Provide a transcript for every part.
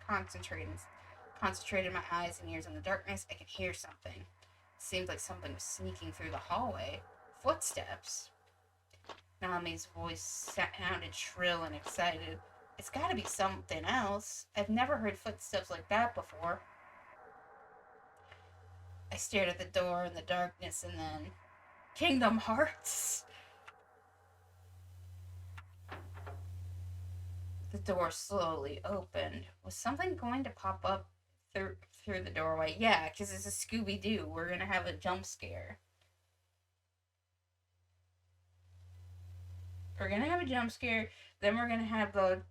concentrated my eyes and ears on the darkness, I could hear something. It seemed like something was sneaking through the hallway. Footsteps. Nami's voice sounded shrill and excited. It's gotta be something else. I've never heard footsteps like that before. I stared at the door in the darkness and then... Kingdom Hearts! The door slowly opened. Was something going to pop up through the doorway? Yeah, because it's a Scooby-Doo. We're gonna have a jump scare. We're gonna have a jump scare. Then we're gonna have the,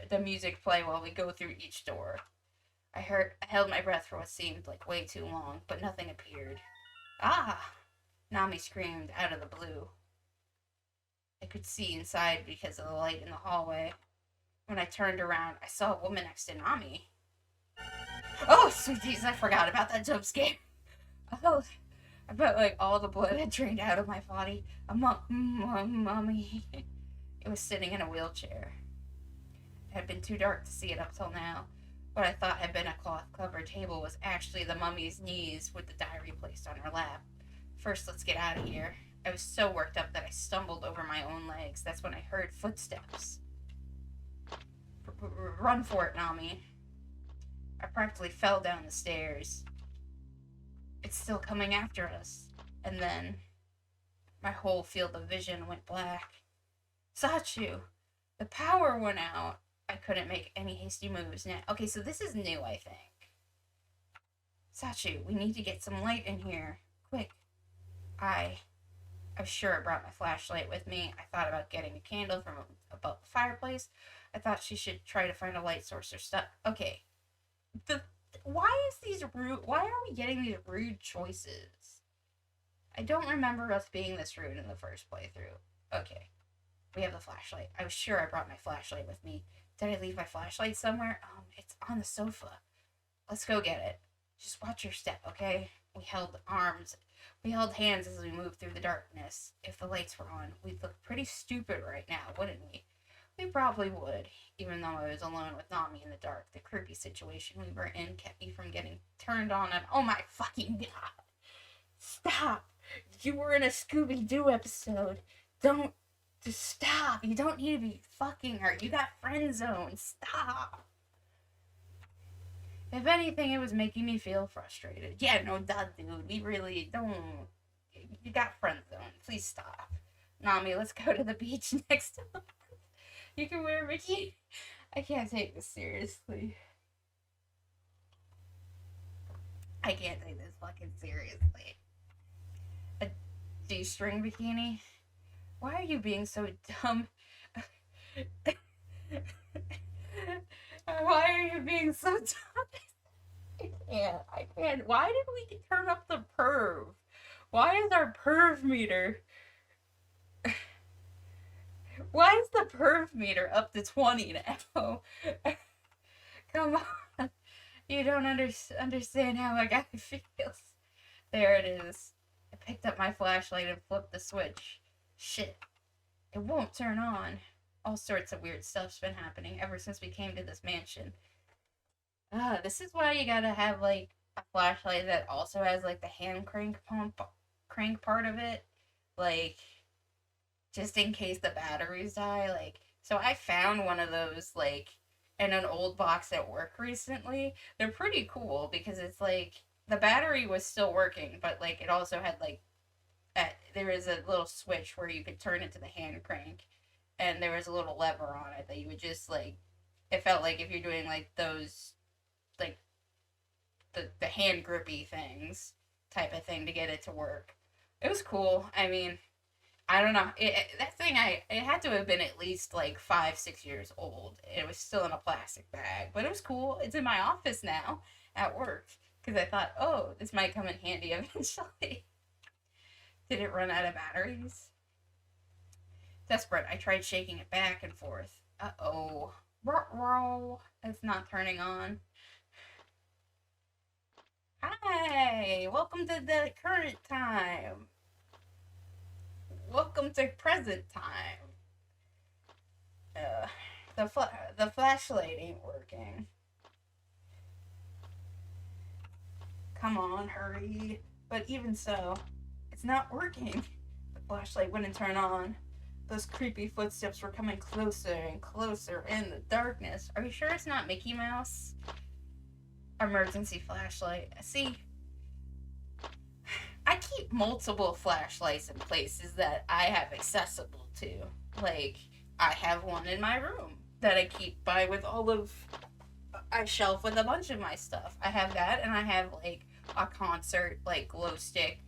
the music play while we go through each door. I held my breath for what seemed like way too long, but nothing appeared. Ah! Nami screamed out of the blue. I could see inside because of the light in the hallway. When I turned around, I saw a woman next to Nami. Oh, sweeties, I forgot about that jump scare. I felt like all the blood had drained out of my body. Mommy. It was sitting in a wheelchair. It had been too dark to see it up till now. What I thought had been a cloth-covered table was actually the mummy's knees with the diary placed on her lap. First, let's get out of here. I was so worked up that I stumbled over my own legs. That's when I heard footsteps. Run for it, Nami. I practically fell down the stairs. It's still coming after us. And then my whole field of vision went black. Sachu! The power went out. I couldn't make any hasty moves now. Okay, so this is new, I think. Sachu, we need to get some light in here. Quick. I was sure I brought my flashlight with me. I thought about getting a candle from above the fireplace. I thought she should try to find a light source or stuff. Okay. Why are we getting these rude choices? I don't remember us being this rude in the first playthrough. Okay. We have the flashlight. I was sure I brought my flashlight with me. Did I leave my flashlight somewhere? It's on the sofa. Let's go get it. Just watch your step, okay? We held hands as we moved through the darkness. If the lights were on, we'd look pretty stupid right now, wouldn't we? We probably would, even though I was alone with Nami in the dark. The creepy situation we were in kept me from getting turned on and... Oh my fucking god! Stop! You were in a Scooby-Doo episode. Just stop. You don't need to be fucking her. You got friend zone. Stop. If anything, it was making me feel frustrated. Yeah, no, duh, dude. We really don't... You got friend zone. Please stop. Nami, let's go to the beach next time. You can wear a bikini. I can't take this seriously. I can't take this fucking seriously. A G-string bikini? Why are you being so dumb? Why are you being so dumb? I can't. Why did we turn up the perv? Why is our perv meter... Why is the perv meter up to 20 now? Come on. You don't understand how a guy feels. There it is. I picked up my flashlight and flipped the switch. Shit. It won't turn on. All sorts of weird stuff's been happening ever since we came to this mansion. This is why you gotta have, like, a flashlight that also has, like, the hand crank part of it. Like... just in case the batteries die, like... So I found one of those, like, in an old box at work recently. They're pretty cool, because it's, like, the battery was still working, but, like, it also had, like, there is a little switch where you could turn it to the hand crank, and there was a little lever on it that you would just, like... It felt like if you're doing, like, those, like, the hand grippy things type of thing to get it to work. It was cool. I mean... I don't know. That thing, it had to have been at least like 5-6 years old. It was still in a plastic bag, but it was cool. It's in my office now at work because I thought, oh, this might come in handy eventually. Did it run out of batteries? Desperate, I tried shaking it back and forth. Uh-oh. It's not turning on. Hi! Welcome to the current time. Welcome to present time. the flashlight ain't working. Come on, hurry. But even so, it's not working. The flashlight wouldn't turn on. Those creepy footsteps were coming closer and closer in the darkness. Are you sure it's not Mickey Mouse? Emergency flashlight. See, I keep multiple flashlights in places that I have accessible to. Like, I have one in my room that I keep by with all of... I shelf with a bunch of my stuff. I have that, and I have, like, a concert, like, glow stick.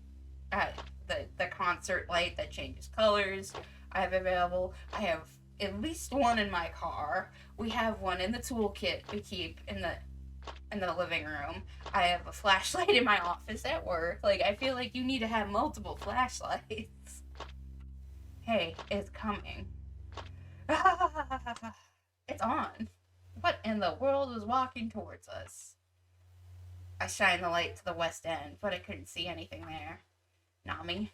The concert light that changes colors. I have available. I have at least one in my car. We have one in the toolkit we keep in the living room. I have a flashlight in my office at work. Like, I feel like you need to have multiple flashlights. Hey, it's coming. It's on. What in the world was walking towards us? I shined the light to the west end, but I couldn't see anything there. Nami,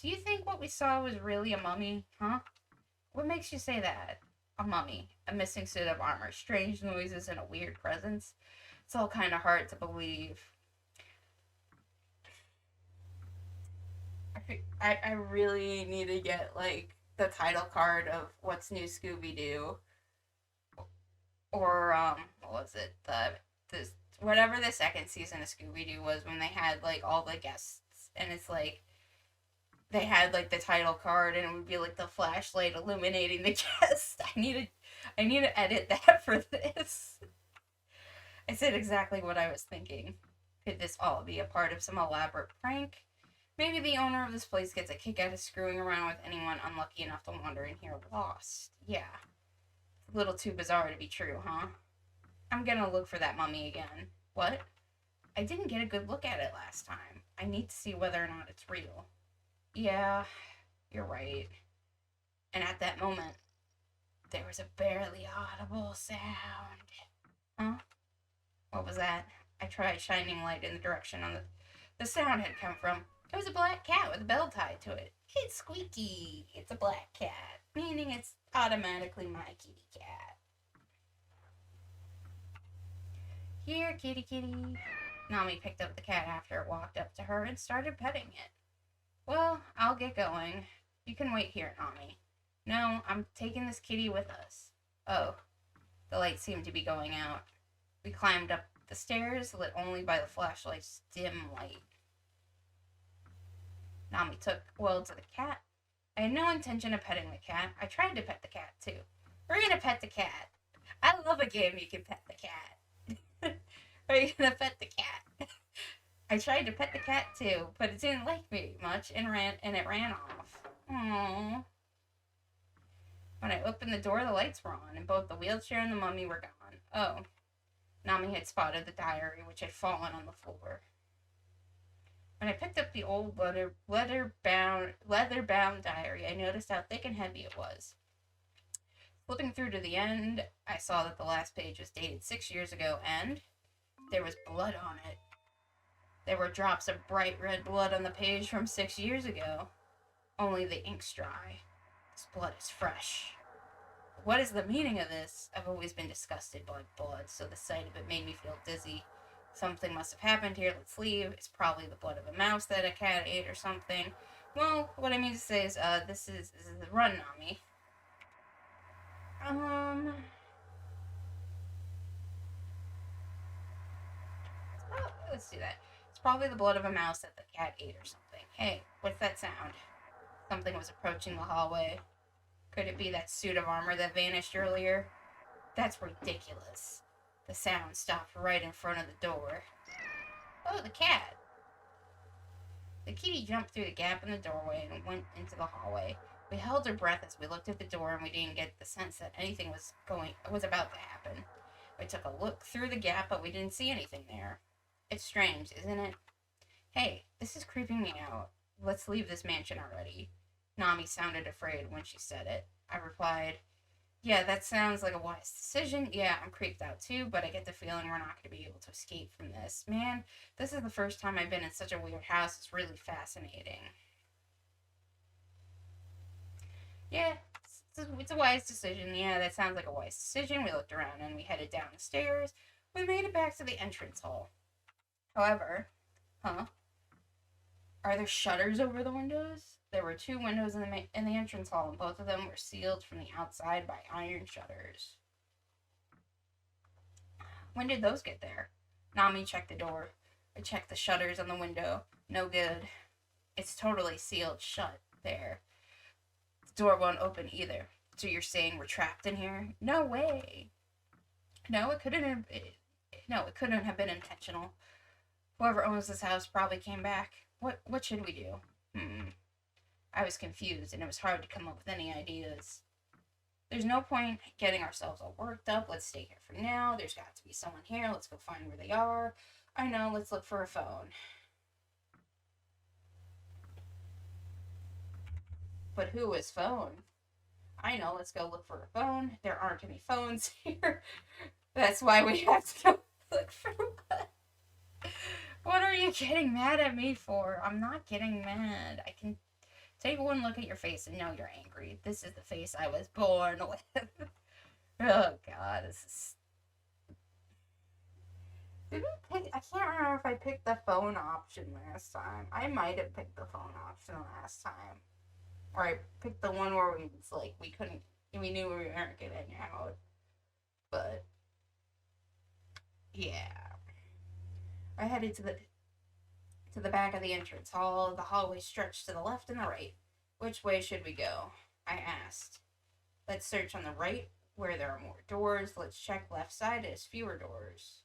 do you think what we saw was really a mummy, huh? What makes you say that? A mummy, a missing suit of armor, strange noises, and a weird presence. It's all kind of hard to believe. I really need to get, like, the title card of What's New Scooby-Doo. Or, what was it? Whatever the second season of Scooby-Doo was, when they had, like, all the guests. And it's, like, they had, like, the title card, and it would be, like, the flashlight illuminating the guest. I need to edit that for this. I said exactly what I was thinking. Could this all be a part of some elaborate prank? Maybe the owner of this place gets a kick out of screwing around with anyone unlucky enough to wander in here lost. Yeah. It's a little too bizarre to be true, huh? I'm gonna look for that mummy again. What? I didn't get a good look at it last time. I need to see whether or not it's real. Yeah, you're right. And at that moment, there was a barely audible sound. Huh? What was that? I tried shining light in the direction on the sound had come from. It was a black cat with a bell tied to it. It's squeaky. It's a black cat, meaning it's automatically my kitty cat. Here, kitty kitty. Nami picked up the cat after it walked up to her and started petting it. Well, I'll get going. You can wait here, Nami. No, I'm taking this kitty with us. Oh, the light seemed to be going out. We climbed up the stairs, lit only by the flashlight's dim light. Nami took Will to the cat. I had no intention of petting the cat. I tried to pet the cat, too. We're gonna pet the cat. I love a game you can pet the cat. Are you gonna pet the cat? I tried to pet the cat, too, but it didn't like me much and it ran off. Aww. When I opened the door, the lights were on, and both the wheelchair and the mummy were gone. Oh. Nami had spotted the diary, which had fallen on the floor. When I picked up the old leather-bound diary, I noticed how thick and heavy it was. Flipping through to the end, I saw that the last page was dated 6 years ago, and there was blood on it. There were drops of bright red blood on the page from 6 years ago. Only the ink's dry. This blood is fresh. What is the meaning of this? I've always been disgusted by blood, so the sight of it made me feel dizzy. Something must have happened here. Let's leave. It's probably the blood of a mouse that a cat ate or something. Well, what I mean to say is, this is the run, Nami. Let's do that. It's probably the blood of a mouse that the cat ate or something. Hey, what's that sound? Something was approaching the hallway. Could it be that suit of armor that vanished earlier? That's ridiculous. The sound stopped right in front of the door. Oh, the cat. The kitty jumped through the gap in the doorway and went into the hallway. We held our breath as we looked at the door, and we didn't get the sense that anything was about to happen. We took a look through the gap, but we didn't see anything there. It's strange, isn't it? Hey, this is creeping me out. Let's leave this mansion already. Nami sounded afraid when she said it. I replied, yeah, that sounds like a wise decision. Yeah, I'm creeped out too, but I get the feeling we're not going to be able to escape from this. Man, this is the first time I've been in such a weird house. It's really fascinating. Yeah, this is it's a wise decision. Yeah, that sounds like a wise decision. We looked around and we headed down the stairs. We made it back to the entrance hall. However, huh? Are there shutters over the windows? There were 2 windows in the entrance hall, and both of them were sealed from the outside by iron shutters. When did those get there? Nami checked the door. I checked the shutters on the window. No good. It's totally sealed shut there. The door won't open either. So you're saying we're trapped in here? No way. No, it couldn't have been intentional. Whoever owns this house probably came back. What should we do? I was confused, and it was hard to come up with any ideas. There's no point getting ourselves all worked up. Let's stay here for now. There's got to be someone here. Let's go find where they are. I know, let's look for a phone. But who is phone? I know, let's go look for a phone. There aren't any phones here. That's why we have to go look for one. What are you getting mad at me for? I'm not getting mad. I can take one look at your face and know you're angry. This is the face I was born with. Oh, God, this is... I can't remember if I picked the phone option last time. I might have picked the phone option last time. Or I picked the one where we knew we weren't getting out. But, yeah. I headed to the back of the entrance hall. The hallway stretched to the left and the right. Which way should we go? I asked. Let's search on the right, where there are more doors. Let's check left side, it has fewer doors.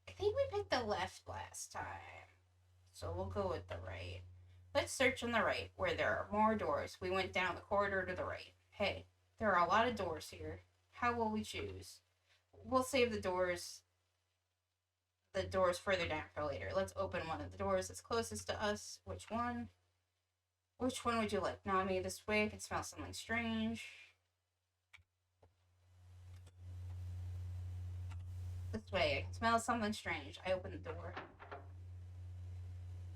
I think we picked the left last time. So we'll go with the right. Let's search on the right, where there are more doors. We went down the corridor to the right. Hey, there are a lot of doors here. How will we choose? We'll save the doors further down for later. Let's open one of the doors that's closest to us. Which one? Which one would you like? Nami, this way I can smell something strange. This way, I can smell something strange. I opened the door.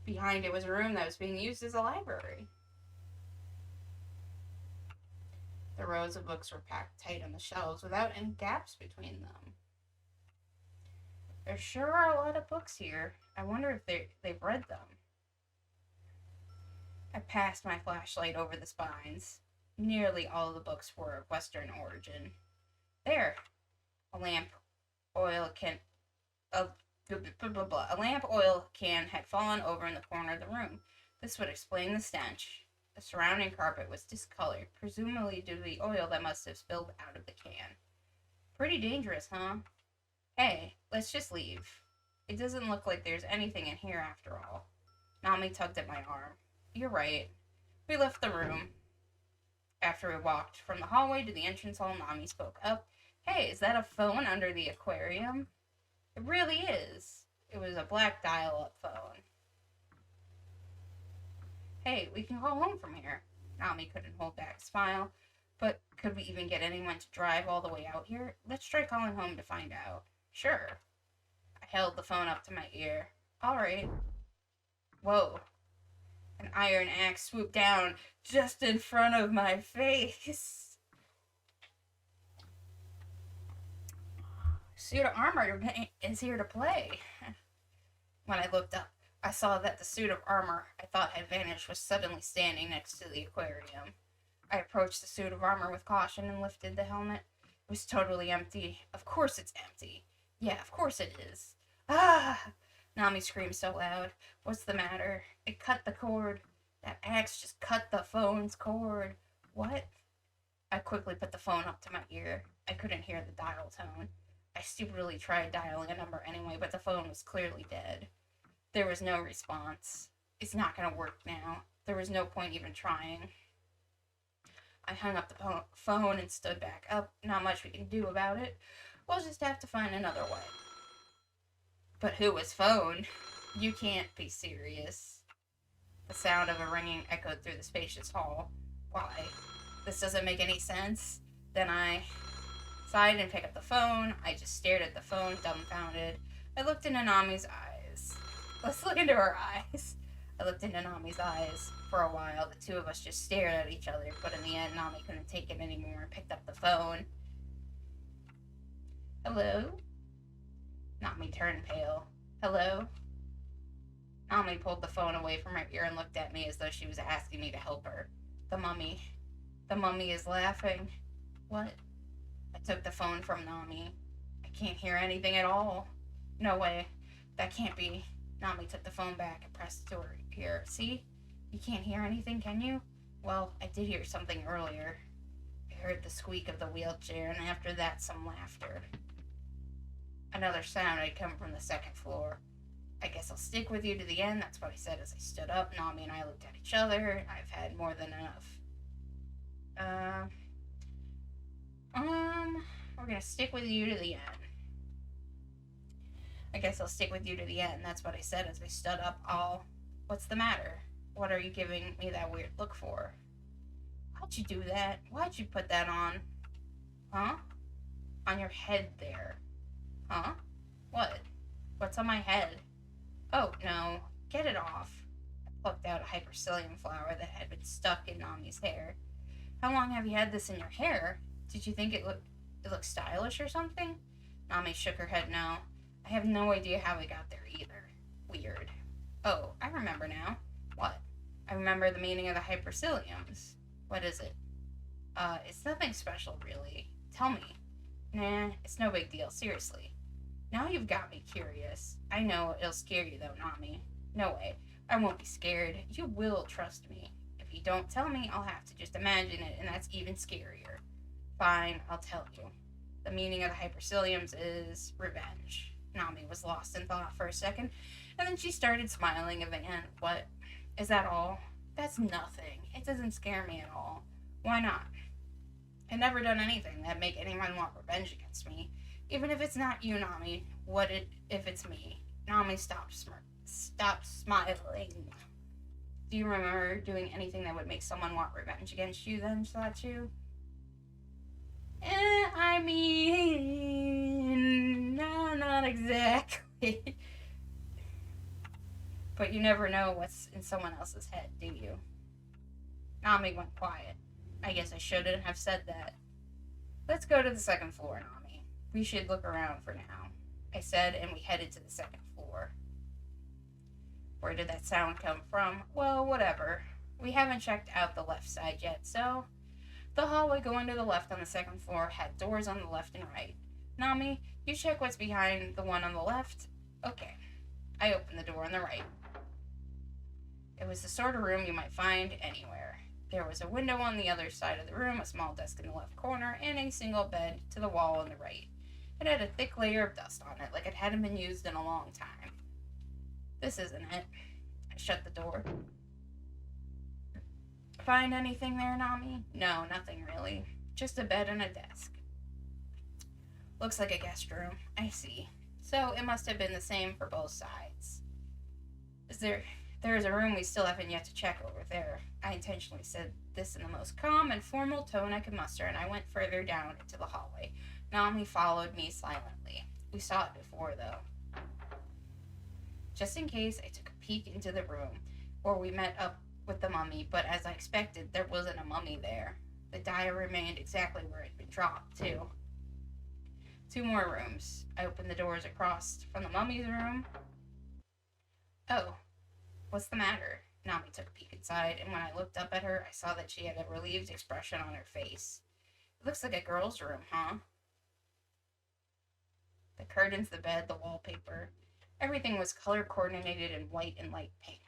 Behind it was a room that was being used as a library. The rows of books were packed tight on the shelves without any gaps between them. There sure are a lot of books here. I wonder if they've read them. I passed my flashlight over the spines. Nearly all of the books were of Western origin. There. A lamp oil can had fallen over in the corner of the room. This would explain the stench. The surrounding carpet was discolored, presumably due to the oil that must have spilled out of the can. Pretty dangerous, huh? Hey, let's just leave. It doesn't look like there's anything in here after all. Nami tugged at my arm. You're right. We left the room. After we walked from the hallway to the entrance hall, Nami spoke up. Hey, is that a phone under the aquarium? It really is. It was a black dial-up phone. Hey, we can call home from here. Nami couldn't hold back a smile. But could we even get anyone to drive all the way out here? Let's try calling home to find out. Sure. I held the phone up to my ear. Alright. Whoa. An iron axe swooped down just in front of my face. Suit of armor is here to play. When I looked up, I saw that the suit of armor I thought had vanished was suddenly standing next to the aquarium. I approached the suit of armor with caution and lifted the helmet. It was totally empty. Of course it's empty. Yeah, of course it is. Ah! Nami screamed so loud. What's the matter? It cut the cord. That axe just cut the phone's cord. What? I quickly put the phone up to my ear. I couldn't hear the dial tone. I stupidly tried dialing a number anyway, but the phone was clearly dead. There was no response. It's not going to work now. There was no point even trying. I hung up the phone and stood back up. Not much we can do about it. We'll just have to find another way. But who was phone? You can't be serious. The sound of a ringing echoed through the spacious hall. Why? This doesn't make any sense. Then I sighed and picked up the phone. I just stared at the phone, dumbfounded. I looked into Nami's eyes. Let's look into her eyes. I looked into Nami's eyes for a while. The two of us just stared at each other, but in the end, Nami couldn't take it anymore and picked up the phone. Hello? Nami turned pale. Hello? Nami pulled the phone away from her ear and looked at me as though she was asking me to help her. The mummy. The mummy is laughing. What? I took the phone from Nami. I can't hear anything at all. No way. That can't be. Nami took the phone back and pressed it to her ear. See? You can't hear anything, can you? Well, I did hear something earlier. I heard the squeak of the wheelchair, and after that, some laughter. Another sound had come from the second floor. I guess I'll stick with you to the end, that's what I said as I stood up. Nami and I looked at each other. I've had more than enough. We're gonna stick with you to the end. I guess I'll stick with you to the end, that's what I said as I stood up. What's the matter? What are you giving me that weird look for? Why'd you do that? Why'd you put that on? Huh? On your head there. Huh? What? What's on my head? Oh, no. Get it off. I plucked out a hypercilium flower that had been stuck in Nami's hair. How long have you had this in your hair? Did you think it looked stylish or something? Nami shook her head no. I have no idea how we got there either. Weird. Oh, I remember now. What? I remember the meaning of the hyperciliums. What is it? It's nothing special, really. Tell me. Nah, it's no big deal, seriously. Now you've got me curious. I know it'll scare you, though, Nami. No way. I won't be scared. You will trust me. If you don't tell me, I'll have to just imagine it, and that's even scarier. Fine, I'll tell you. The meaning of the hyperciliums is revenge. Nami was lost in thought for a second, and then she started smiling again. What? Is that all? That's nothing. It doesn't scare me at all. Why not? I've never done anything that'd make anyone want revenge against me. Even if it's not you, Nami, if it's me? Nami stopped smiling. Do you remember doing anything that would make someone want revenge against you then, Sachu? I mean, no, not exactly. But you never know what's in someone else's head, do you? Nami went quiet. I guess I shouldn't have said that. Let's go to the second floor, Nami. We should look around for now, I said, and we headed to the second floor. Where did that sound come from? Well, whatever. We haven't checked out the left side yet, so... The hallway going to the left on the second floor had doors on the left and right. Nami, you check what's behind the one on the left? Okay. I opened the door on the right. It was the sort of room you might find anywhere. There was a window on the other side of the room, a small desk in the left corner, and a single bed to the wall on the right. It had a thick layer of dust on it, like it hadn't been used in a long time. This isn't it. I shut the door. Find anything there, Nami? No, nothing really. Just a bed and a desk. Looks like a guest room. I see. So it must have been the same for both sides. There is a room we still haven't yet to check over there. I intentionally said this in the most calm and formal tone I could muster, and I went further down into the hallway. Nami followed me silently. We saw it before, though. Just in case, I took a peek into the room where we met up with the mummy, but as I expected, there wasn't a mummy there. The dial remained exactly where it had been dropped, too. 2 more rooms. I opened the doors across from the mummy's room. Oh, what's the matter? Nami took a peek inside, and when I looked up at her, I saw that she had a relieved expression on her face. It looks like a girl's room, huh? The curtains, the bed, the wallpaper. Everything was color-coordinated in white and light pink.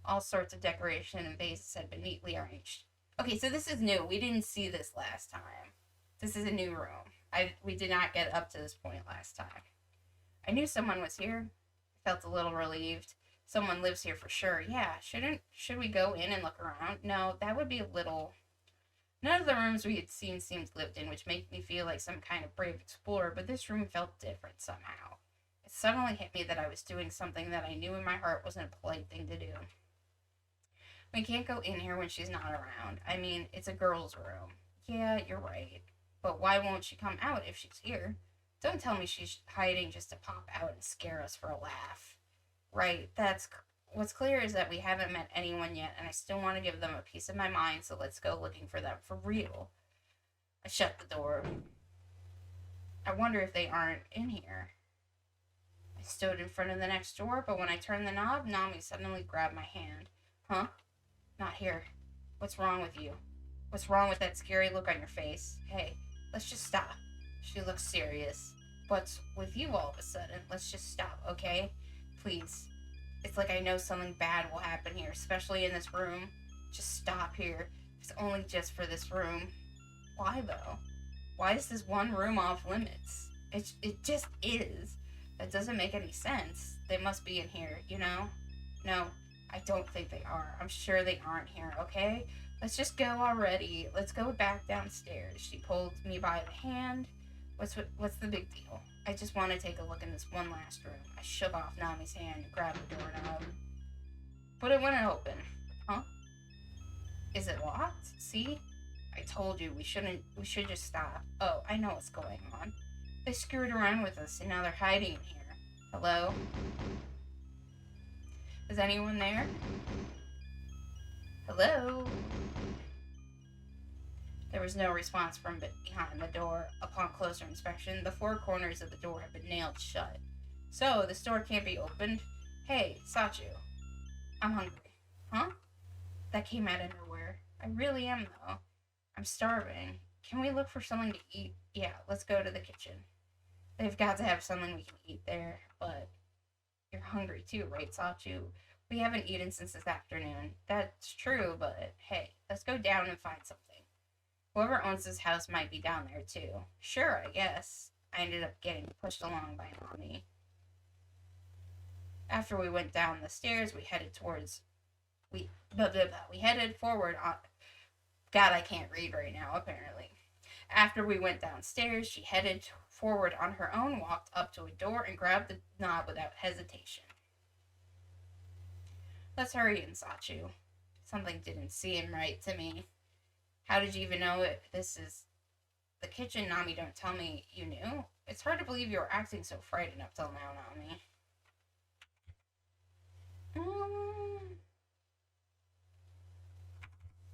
All sorts of decoration and vases had been neatly arranged. Okay, so this is new. We didn't see this last time. This is a new room. We did not get up to this point last time. I knew someone was here. I felt a little relieved. Someone lives here for sure. Yeah, should we go in and look around? No, that would be a little... None of the rooms we had seen seemed lived in, which made me feel like some kind of brave explorer, but this room felt different somehow. It suddenly hit me that I was doing something that I knew in my heart wasn't a polite thing to do. We can't go in here when she's not around. I mean, it's a girl's room. Yeah, you're right. But why won't she come out if she's here? Don't tell me she's hiding just to pop out and scare us for a laugh. Right, that's What's clear is that we haven't met anyone yet, and I still want to give them a piece of my mind, so let's go looking for them for real. I shut the door. I wonder if they aren't in here. I stood in front of the next door, but when I turned the knob, Nami suddenly grabbed my hand. Huh? Not here. What's wrong with you? What's wrong with that scary look on your face? Hey, let's just stop. She looks serious. What's with you all of a sudden? Let's just stop, okay? Please. It's like I know something bad will happen here, especially in this room. Just stop here. It's only just for this room. Why, though? Why is this one room off limits? It just is. That doesn't make any sense. They must be in here, you know? No, I don't think they are. I'm sure they aren't here, okay? Let's just go already. Let's go back downstairs. She pulled me by the hand. What's the big deal? I just want to take a look in this one last room. I shook off Nami's hand and grabbed the doorknob. But it wouldn't open. Huh? Is it locked? See? I told you we should just stop. Oh, I know what's going on. They screwed around with us and now they're hiding in here. Hello? Is anyone there? Hello? There was no response from behind the door. Upon closer inspection, the four corners of the door had been nailed shut. So, this door can't be opened? Hey, Sachu. I'm hungry. Huh? That came out of nowhere. I really am, though. I'm starving. Can we look for something to eat? Yeah, let's go to the kitchen. They've got to have something we can eat there, but you're hungry too, right, Sachu? We haven't eaten since this afternoon. That's true, but hey, let's go down and find something. Whoever owns this house might be down there too. Sure, I guess. I ended up getting pushed along by Nami. After we went down the stairs, we headed forward on... God, I can't read right now, apparently. After we went downstairs, she headed forward on her own, walked up to a door, and grabbed the knob without hesitation. Let's hurry in, Sachu. Something didn't seem right to me. How did you even know this is the kitchen, Nami? Don't tell me you knew. It's hard to believe you were acting so frightened up till now, Nami.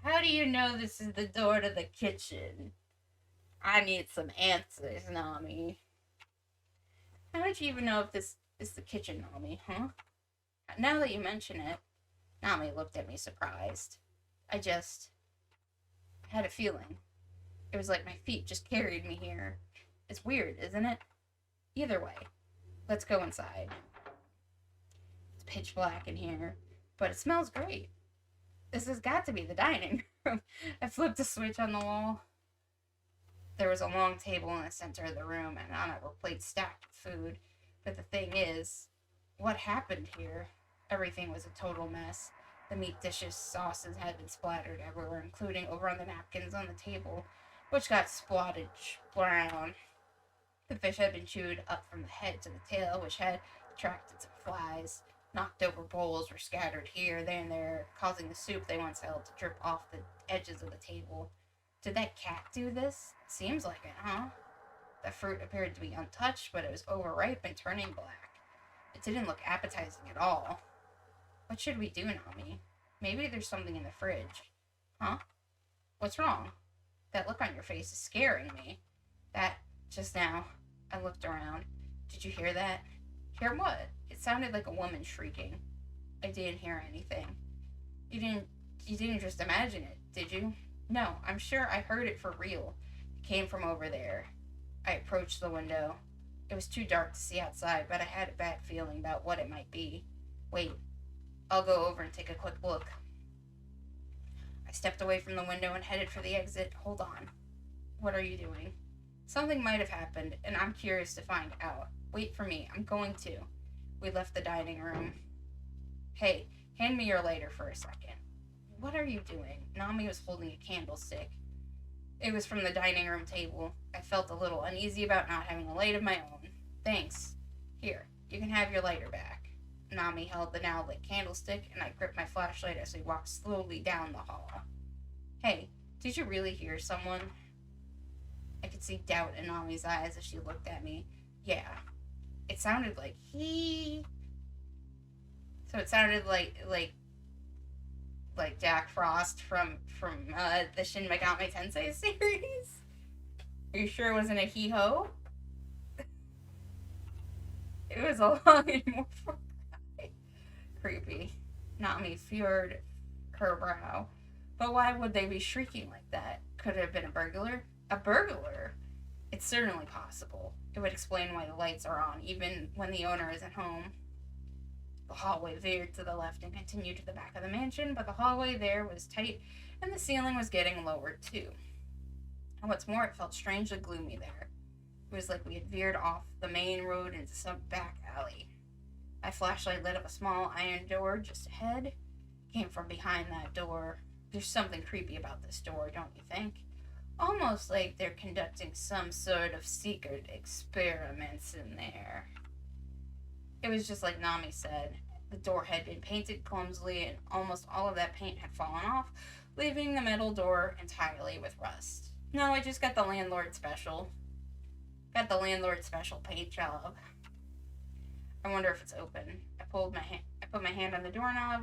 How do you know this is the door to the kitchen? I need some answers, Nami. How did you even know if this is the kitchen, Nami, huh? Now that you mention it, Nami looked at me surprised. I just had a feeling. It was like my feet just carried me here. It's weird, isn't it? Either way, let's go inside. It's pitch black in here, but it smells great. This has got to be the dining room. I flipped a switch on the wall. There was a long table in the center of the room, and on it were plates stacked with food. But the thing is, what happened here? Everything was a total mess. The meat dishes, sauces had been splattered everywhere, including over on the napkins on the table, which got spotted brown. The fish had been chewed up from the head to the tail, which had attracted some flies. Knocked over bowls were scattered here, there, and there, causing the soup they once held to drip off the edges of the table. Did that cat do this? Seems like it, huh? The fruit appeared to be untouched, but it was overripe and turning black. It didn't look appetizing at all. What should we do, Nami? Maybe there's something in the fridge. Huh? What's wrong? That look on your face is scaring me. Just now, I looked around. Did you hear that? Hear what? It sounded like a woman shrieking. I didn't hear anything. You didn't just imagine it, did you? No, I'm sure I heard it for real. It came from over there. I approached the window. It was too dark to see outside, but I had a bad feeling about what it might be. Wait, I'll go over and take a quick look. I stepped away from the window and headed for the exit. Hold on. What are you doing? Something might have happened, and I'm curious to find out. Wait for me. I'm going to. We left the dining room. Hey, hand me your lighter for a second. What are you doing? Nami was holding a candlestick. It was from the dining room table. I felt a little uneasy about not having a light of my own. Thanks. Here, you can have your lighter back. Nami held the now lit candlestick, and I gripped my flashlight as we walked slowly down the hall. Hey, did you really hear someone? I could see doubt in Nami's eyes as she looked at me. Yeah. It sounded like he... So it sounded like Jack Frost from the Shin Megami Tensei series. Are you sure it wasn't a hee-ho? It was a long and mournful cry. Creepy. Nami feared her brow. But why would they be shrieking like that? Could it have been a burglar? A burglar? It's certainly possible. It would explain why the lights are on, even when the owner isn't home. The hallway veered to the left and continued to the back of the mansion, but the hallway there was tight and the ceiling was getting lower too. And what's more, it felt strangely gloomy there. It was like we had veered off the main road into some back alley. My flashlight lit up a small iron door just ahead. It came from behind that door. There's something creepy about this door, don't you think? Almost like they're conducting some sort of secret experiments in there. It was just like Nami said. The door had been painted clumsily, and almost all of that paint had fallen off, leaving the metal door entirely with rust. No, I just got the landlord special. Got the landlord special paint job. I wonder if it's open. I put my hand on the doorknob.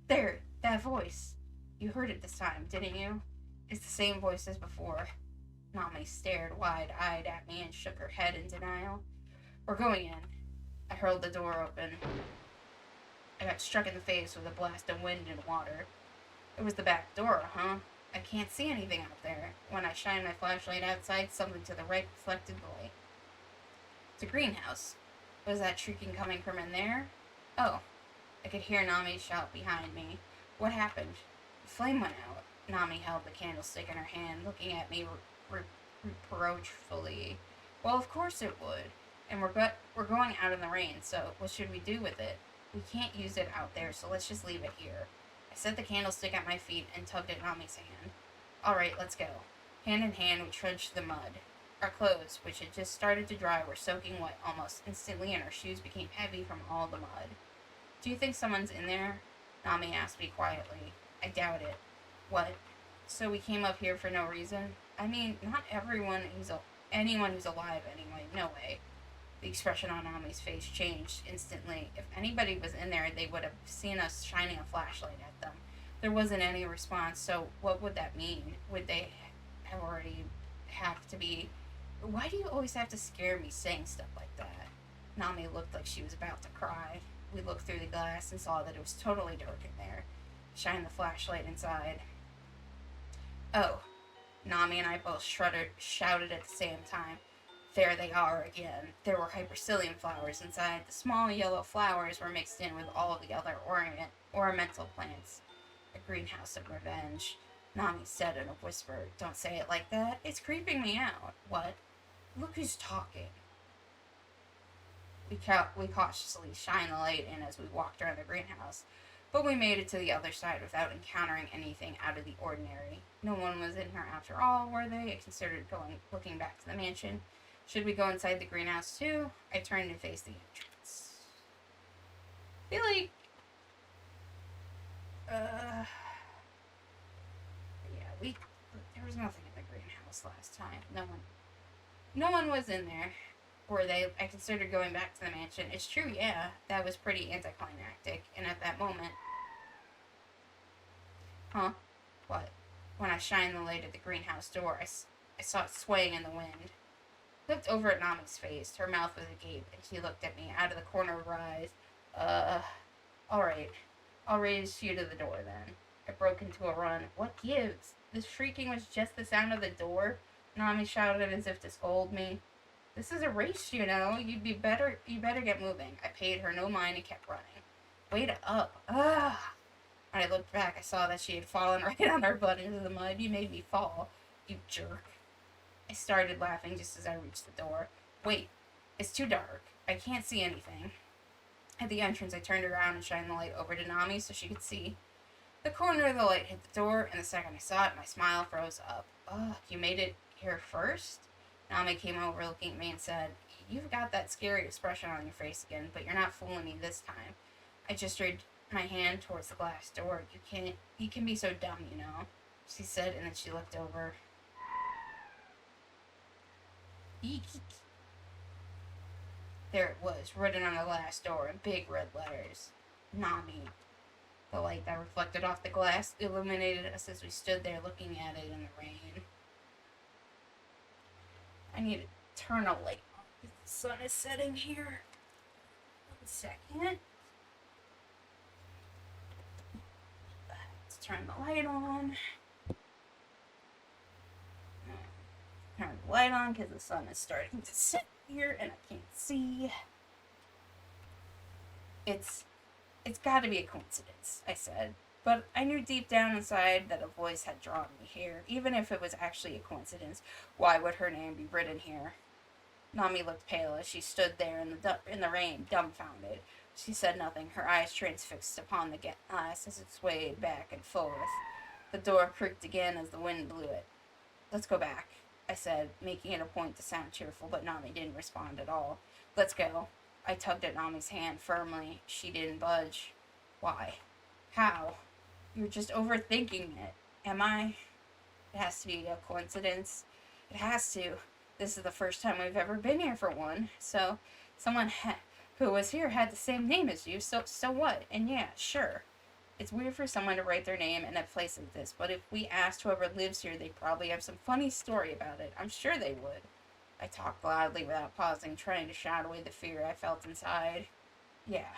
There, that voice. You heard it this time, didn't you? It's the same voice as before. Nami stared wide-eyed at me and shook her head in denial. We're going in. I hurled the door open. I got struck in the face with a blast of wind and water. It was the back door, huh? I can't see anything out there. When I shined my flashlight outside, something to the right reflected the light. It's a greenhouse. Was that shrieking coming from in there? Oh. I could hear Nami shout behind me. What happened? The flame went out. Nami held the candlestick in her hand, looking at me reproachfully. Well, of course it would. And we're going out in the rain, so what should we do with it? We can't use it out there, so let's just leave it here. I set the candlestick at my feet and tugged at Nami's hand. All right, let's go. Hand in hand, we trudged through the mud. Our clothes, which had just started to dry, were soaking wet almost instantly, and our shoes became heavy from all the mud. Do you think someone's in there? Nami asked me quietly. I doubt it. What? So we came up here for no reason? I mean, not anyone who's alive anyway. No way. The expression on Nami's face changed instantly. If anybody was in there, they would have seen us shining a flashlight at them. There wasn't any response, so what would that mean? Would they have already have to be... Why do you always have to scare me saying stuff like that? Nami looked like she was about to cry. We looked through the glass and saw that it was totally dark in there. Shined the flashlight inside. Oh. Nami and I both shouted at the same time. There they are again. There were hypercillium flowers inside. The small yellow flowers were mixed in with all of the other ornamental plants. A greenhouse of revenge. Nami said in a whisper, Don't say it like that. It's creeping me out. What? Look who's talking. We cautiously shined the light in as we walked around the greenhouse, but we made it to the other side without encountering anything out of the ordinary. No one was in here after all, were they? I considered looking back to the mansion. Should we go inside the greenhouse too? I turned and faced the entrance. I feel like... there was nothing in the greenhouse last time. No one was in there. Were they? I considered going back to the mansion. It's true, yeah. That was pretty anticlimactic. And at that moment... Huh? What? When I shined the light at the greenhouse door, I saw it swaying in the wind. I looked over at Nami's face. Her mouth was agape, and she looked at me out of the corner of her eyes. Alright. I'll race you to the door, then. I broke into a run. What gives? This shrieking was just the sound of the door? Nami shouted as if to scold me. This is a race, you know. You better get moving. I paid her no mind and kept running. Wait up. When I looked back, I saw that she had fallen right on her butt into the mud. You made me fall, you jerk. I started laughing just as I reached the door. Wait, it's too dark. I can't see anything. At the entrance, I turned around and shined the light over to Nami so she could see. The corner of the light hit the door, and the second I saw it, my smile froze up. Ugh, you made it here first? Nami came over looking at me and said, You've got that scary expression on your face again, but you're not fooling me this time. I gestured my hand towards the glass door. You can be so dumb, you know, she said, and then she looked over. Eek. There it was, written on the glass door in big red letters. Nami. The light that reflected off the glass illuminated us as we stood there looking at it in the rain. I need to turn a light on because the sun is setting here. 1 second. Let's turn the light on. Turn the light on because the sun is starting to set here and I can't see. It's got to be a coincidence, I said. But I knew deep down inside that a voice had drawn me here. Even if it was actually a coincidence, why would her name be written here? Nami looked pale as she stood there in the rain, dumbfounded. She said nothing, her eyes transfixed upon the glass as it swayed back and forth. The door creaked again as the wind blew it. Let's go back, I said, making it a point to sound cheerful, but Nami didn't respond at all. Let's go. I tugged at Nami's hand firmly. She didn't budge. Why? How? You're just overthinking it. Am I? It has to be a coincidence. It has to. This is the first time we've ever been here for one. So, someone who was here had the same name as you. So what? And yeah, sure. It's weird for someone to write their name in a place like this, but if we asked whoever lives here, they'd probably have some funny story about it. I'm sure they would. I talked loudly without pausing, trying to shout away the fear I felt inside. Yeah,